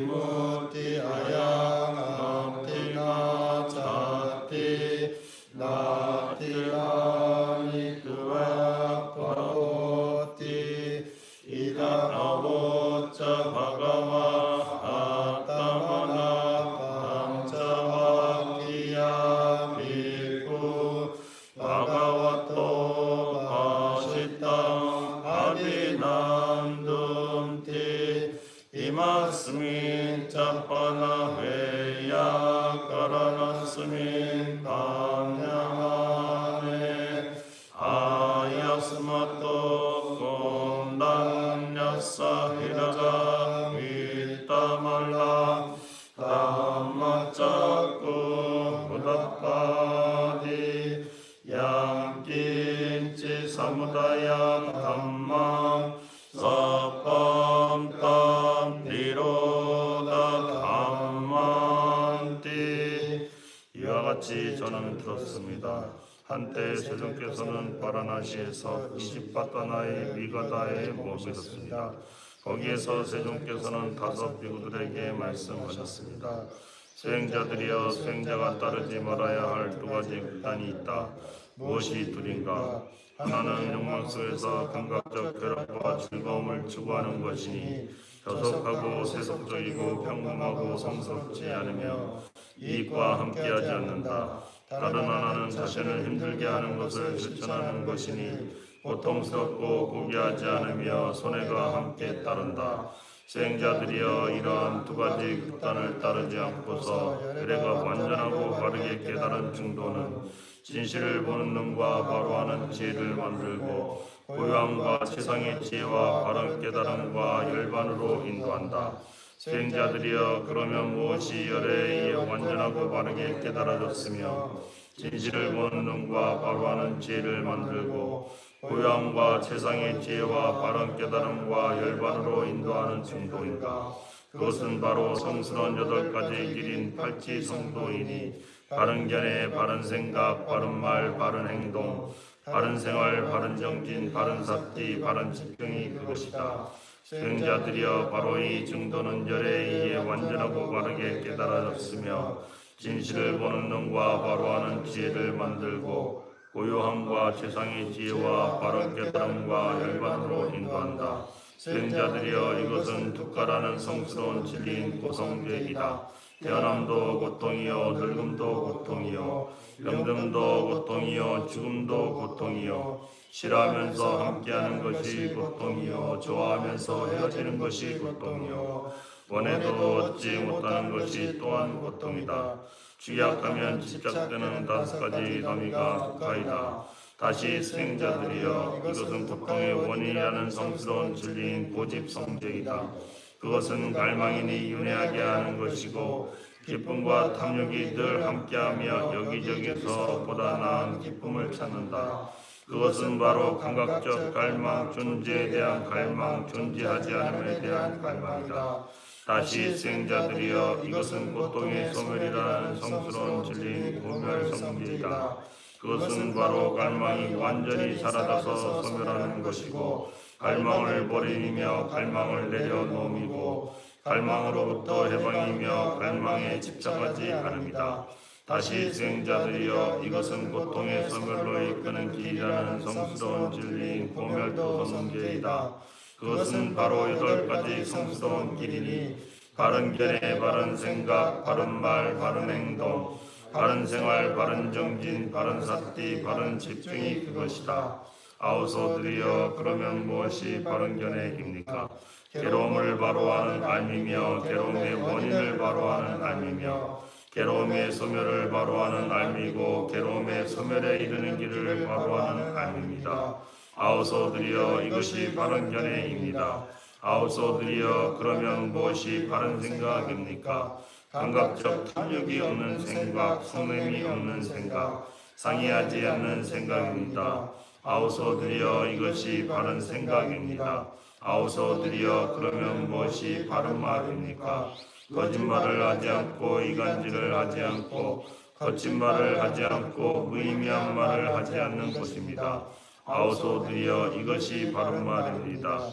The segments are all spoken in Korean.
무티 아양 티나 자티 나티라니 그와 파오티 이다 아보차 바가와 아타마나 방자와키야 비쿠 바가와토 바시타 아디난둠티 이마스민 짜파나 회야 까라나스민 방향하네 아야스마토 곤단야사 히라가 위타말라 담마짜꾸 부다파디 양kin치 사무다양 담마 사팜탐 니로다 담만티. 이와 같이 저는 들었습니다. 한때 세종께서는 바라나시에서 이십바다나의 미가다에 머무셨습니다. 거기에서 세종께서는 5 비구들에게 말씀하셨습니다. 수행자들이여, 수행자가 따르지 말아야 할 2가지 극단이 있다. 무엇이 둘인가? 하나는 욕망 속에서 감각적 쾌락과 즐거움을 추구하는 것이니 저속하고 세속적이고 평범하고 성스럽지 않으며 이익과 함께하지 않는다. 다른 하나는 자신을 힘들게 하는 것을 실천하는 것이니 고통스럽고 고귀하지 않으며 손해가 함께 따른다. 수행자들이여, 이러한 2가지 극단을 따르지 않고서 의례가 완전하고 바르게 깨달은 중도는 진실을 보는 눈과 바로 아는 지혜를 만들고 고요함과 최상의 지혜와 바른 깨달음과 열반으로 인도한다. 수행자들이여, 그러면 무엇이 열애에 의해 완전하고 바르게 깨달아졌으며 진실을 보는 눈과 바로 아는 지혜를 만들고 고요함과 최상의 지혜와 바른 깨달음과 열반으로 인도하는 중도인가? 그것은 바로 성스러운 8가지 길인 팔지성도이니 바른 견해, 바른 생각, 바른 말, 바른 행동, 바른 생활, 바른 정진, 바른 사티, 바른 집중이 그것이다. 수행자들이여, 바로 이 중도는 열애에 의해 완전하고 바르게 깨달아졌으며 진실을 보는 눈과 바로 아는 지혜를 만들고 고요함과 최상의 지혜와 바른 깨달음과 열반으로 인도한다. 수행자들이여, 이것은 두가라는 성스러운 진리인 고성죄이다. 태어남도 고통이요, 늙음도 고통이요, 병듦도 고통이요, 죽음도 고통이요, 싫어하면서 함께하는 것이 고통이요, 좋아하면서 헤어지는 것이 고통이요, 원해도 얻지 못하는 것이 또한 고통이다. 취약하면 집착되는 5가지 더미가 두카이다. 다시 수행자들이여, 이것은 고통의 원인이라는 성스러운 진리인 고집성죄이다. 그것은 갈망이니 윤회하게 하는 것이고 기쁨과 탐욕이 늘 함께하며 여기저기서 보다 나은 기쁨을 찾는다. 그것은 바로 감각적 갈망, 존재에 대한 갈망, 존재하지 않음에 대한 갈망이다. 다시 수행자들이여, 이것은 고통의 소멸이라는 성스러운 진리인 고멸성죄이다. 그것은 바로 갈망이 완전히 사라져서 소멸하는 것이고 갈망을 버리며 갈망을 내려놓음이고 갈망으로부터 해방이며 갈망에 집착하지 않음이다. 다시 수행자들이여, 이것은 고통의 소멸로 이끄는 길이라는 성스러운 진리인 고멸도성죄이다. 그것은 바로 8가지 성스러운 길이니 바른 견해, 바른 생각, 바른 말, 바른 행동, 바른 생활, 바른 정진, 바른 사티, 바른 집중이 그것이다. 아우소들이여, 그러면 무엇이 바른 견해입니까? 괴로움을 바로 아는 알미며 괴로움의 원인을 바로 아는 알미며 괴로움의 소멸을 바로 아는 알미고 괴로움의 소멸에 이르는 길을 바로 아는 알미입니다. 아우소들이여, 이것이 바른 견해입니다. 아우소들이여, 그러면 무엇이 바른 생각입니까? 감각적 탐욕이 없는 생각, 성냄이 없는 생각, 상의하지 않는 생각입니다. 아우소들이여, 이것이 바른 생각입니다. 아우소들이여, 그러면 무엇이 바른 말입니까? 거짓말을 하지 않고 이간질을 하지 않고 거친 말을 하지 않고 무의미한 말을 하지 않는 것입니다. 아우소들이여, 이것이 바른 말입니다.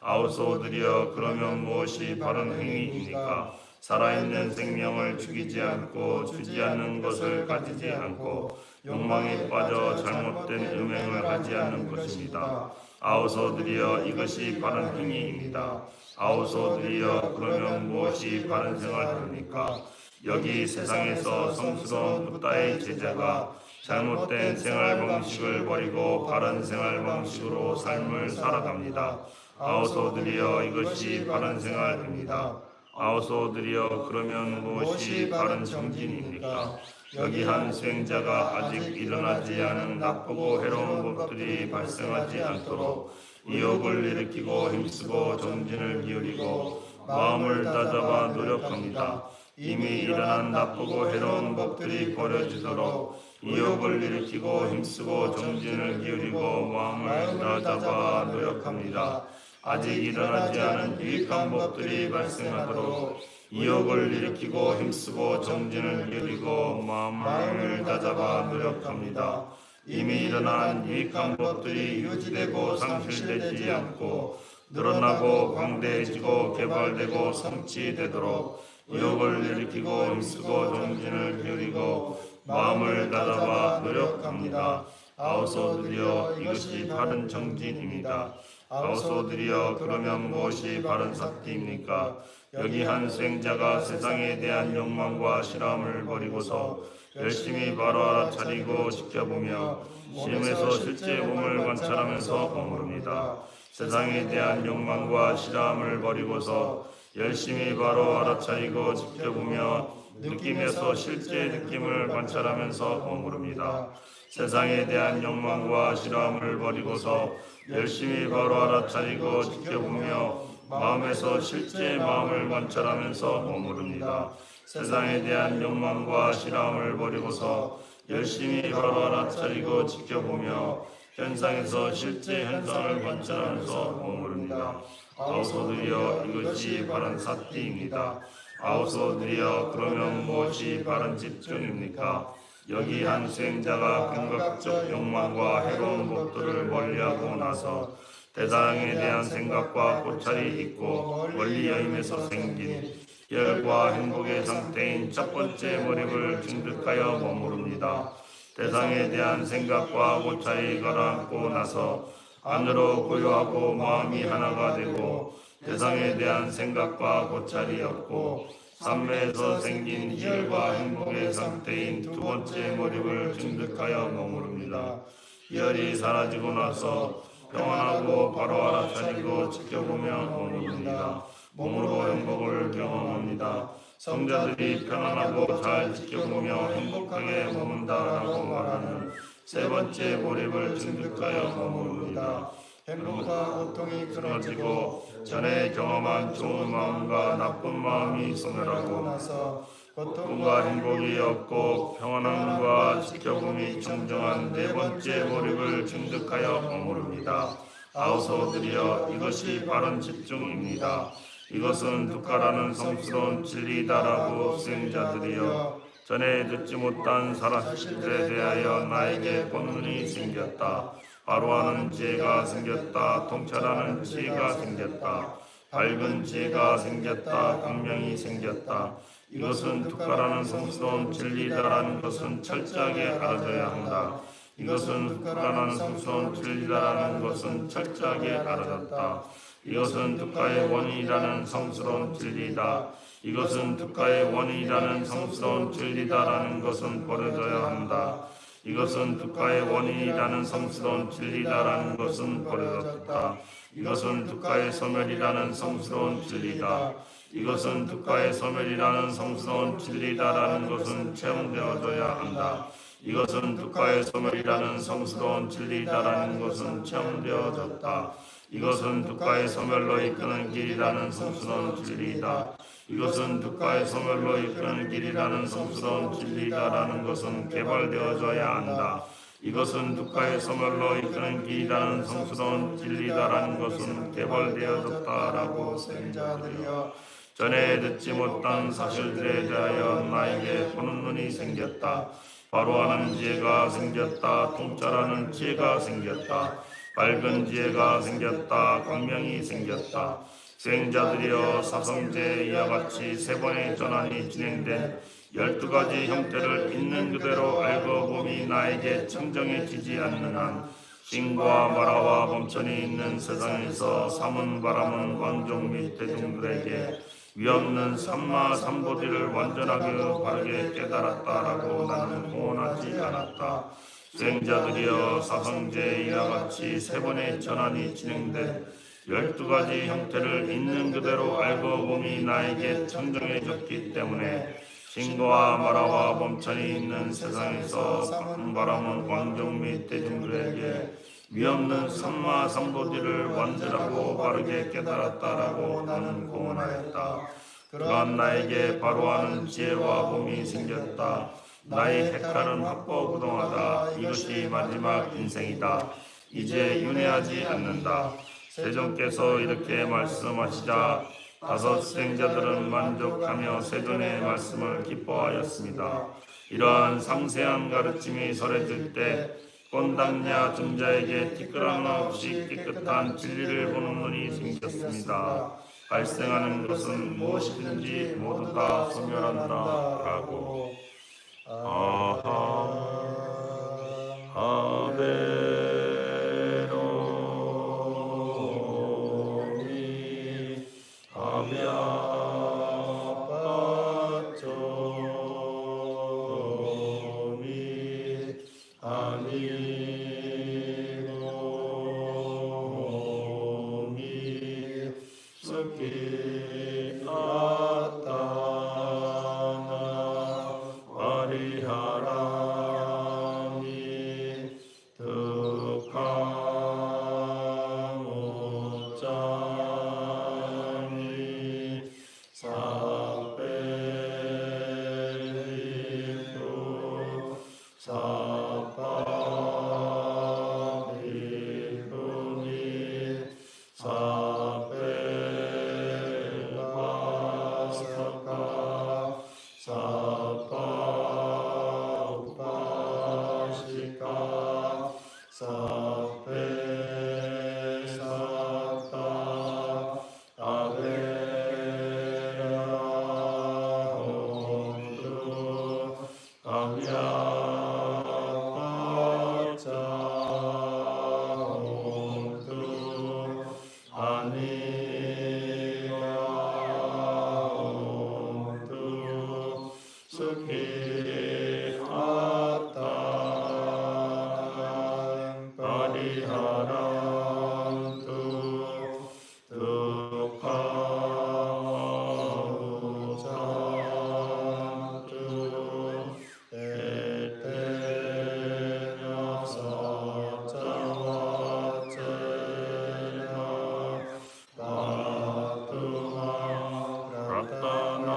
아우소드리여 그러면 무엇이 바른 행위입니까? 살아있는 생명을 죽이지 않고 주지 않는 것을 가지지 않고 욕망에 빠져 잘못된 음행을 하지 않는 것입니다. 아우소드리여 이것이 바른 행위입니다. 아우소드리여 그러면 무엇이 바른 생활입니까? 여기 세상에서 성스러운 부다의 제자가 잘못된 생활 방식을 버리고 바른 생활 방식으로 삶을 살아갑니다. 아우소드리여 이것이 바른 생활입니다. 아우소드리여 그러면 무엇이 바른 정진입니까? 여기 한 수행자가 아직 일어나지 않은 나쁘고 해로운 법들이 발생하지 않도록 의욕을 일으키고 힘쓰고 정진을 기울이고 마음을 다잡아 노력합니다. 이미 일어난 나쁘고 해로운 법들이 버려지도록 의욕을 일으키고 힘쓰고 정진을 기울이고 마음을 다잡아 노력합니다. 아직 일어나지 않은 유익한 법들이 발생하도록 의욕을 일으키고 힘쓰고 정진을 기울이고 마음을 다잡아 노력합니다. 이미 일어난 유익한 법들이 유지되고 상실되지 않고 늘어나고 광대해지고 개발되고 성취되도록 의욕을 일으키고 힘쓰고 정진을 기울이고 마음을 다잡아 노력합니다. 아우소드리여 이것이 바른 정진입니다. 아우소드리여 그러면 무엇이 바른 삭티입니까? 여기 한 수행자가 세상에 대한 욕망과 실험을 버리고서 열심히 바로 알아차리고 지켜보며 심에서 실제 몸을 관찰하면서 머무릅니다. 세상에 대한 욕망과 실험을 버리고서 열심히 바로 알아차리고 지켜보며 느낌에서 실제 느낌을 관찰하면서 머무릅니다. 세상에 대한 욕망과 실험을 버리고서 열심히 바로 알아차리고 지켜보며 마음에서 실제 마음을 관찰하면서 머무릅니다. 세상에 대한 욕망과 실험을 버리고서 열심히 바로 알아차리고 지켜보며 현상에서 실제 현상을 관찰하면서 머무릅니다. 아우소드리여 이것이 바른 사티입니다. 아우소드리여 그러면 무엇이 바른 집중입니까? 여기 한 수행자가 감각적 욕망과 해로운 법들을 멀리하고 나서 대상에 대한 생각과 고찰이 있고 멀리 여임에서 생긴 열과 행복의 상태인 첫 번째 몰입을 증득하여 머무릅니다. 대상에 대한 생각과 고찰이 가라앉고 나서 안으로 고요하고 마음이 하나가 되고 대상에 대한 생각과 고찰이 없고 삼매에서 생긴 희열과 행복의 상태인 두 번째 몰입을 증득하여 머무릅니다. 희열이 사라지고 나서 평안하고 바로 알아차리고 지켜보며 머무릅니다. 몸으로 행복을 경험합니다. 성자들이 편안하고 잘 지켜보며 행복하게 머문다라고 말하는 세 번째 몰입을 증득하여 머무릅니다. 행복과 고통이 끊어지고 전에 경험한 좋은 마음과 나쁜 마음이 소멸하고 나서 고통과 행복이 없고 평안함과 지켜봄이 정정한 네 번째 몰입을 증득하여 머무릅니다. 아우소드리여 이것이 바른 집중입니다. 이것은 두카라는 성스러운 진리다라고 수행자들이여 전에 듣지 못한 사실들에 대하여 나에게 본능이 생겼다. 바로하는 지혜가 생겼다. 통찰하는 지혜가 생겼다. 밝은 지혜가 생겼다. 광명이 생겼다. 이것은 두카라는 성스러운 진리다라는 것은 철저하게 알아져야 한다. 이것은 두카라는 성스러운 진리다라는 것은 철저하게 알아졌다. 이것은 두카의 원인이라는 성스러운 진리다. 이것은 두카의 원인이라는 성스러운 진리다라는 것은 버려져야 한다. 이것은 두카의 원인이라는 성스러운 진리다라는 것은 버려졌다. 이것은 두카의 소멸이라는 성스러운 진리다. 이것은 두카의 소멸이라는 성스러운 진리다라는 것은 체험되어져야 한다. 이것은 두카의 소멸이라는 성스러운 진리다라는 것은 체험되어졌다. 이것은 두카의 소멸로 이끄는 길이라는 성스러운 진리다. 이것은 두카의 소멸로 이끄는 길이라는 성스러운 진리다라는 것은 개발되어져야 한다. 이것은 두카의 소멸로 이끄는 길이라는 성스러운 진리다라는 것은 개발되어졌다라고 수행자들이여 전에 듣지 못한 사실들에 대하여 나에게 보는 눈이 생겼다. 바로하는 지혜가 생겼다. 통찰하는 지혜가 생겼다. 밝은 지혜가 생겼다. 광명이 생겼다. 수행자들이여 사성제 이와 같이 세 번의 전환이 진행된 12가지 형태를 있는 그대로 알고 봄이 나에게 청정해지지 않는 한 신과 마라와 범천이 있는 세상에서 삼은 바람은 왕족 및 대중들에게 위없는 삼마 삼보디를 완전하게 바르게 깨달았다라고 나는 공언하지 않았다. 수행자들이여 사성제 이와 같이 세 번의 전환이 진행된 12가지 형태를 있는 그대로 알고 봄이 나에게 청정해졌기 때문에 신과 마라와 범천이 있는 세상에서 삼은 바람은 왕족 및 대중들에게 위없는 삼마 삼보디를 완전하고 바르게 깨달았다라고 나는 공언하였다. 그러한 나에게 바로하는 지혜와 봄이 생겼다. 나의 해탈은 확보부동하다. 이것이 마지막 인생이다. 이제 윤회하지 않는다. 세존께서 이렇게 말씀하시자 다섯 수행자들은 만족하며 세존의 말씀을 기뻐하였습니다. 이러한 상세한 가르침이 설해질 때 꼰당냐 증자에게 티끌 없이 깨끗한 진리를 보는 눈이 생겼습니다. 발생하는 것은 무엇이든지 모두 다 소멸한다 라고. 아베로미 아비아빠쪼미 아미로미 스키 아따나 와리하라미 득하모짜미 사베리도 사파리도니 사벨바사카 사파우파시카 사페사타 아베라혼두 아미아빠짜혼두 아니라혼두 스키 아따 바리하란두 득하우잔두 에테냐사자와체나 바뚜하 라따나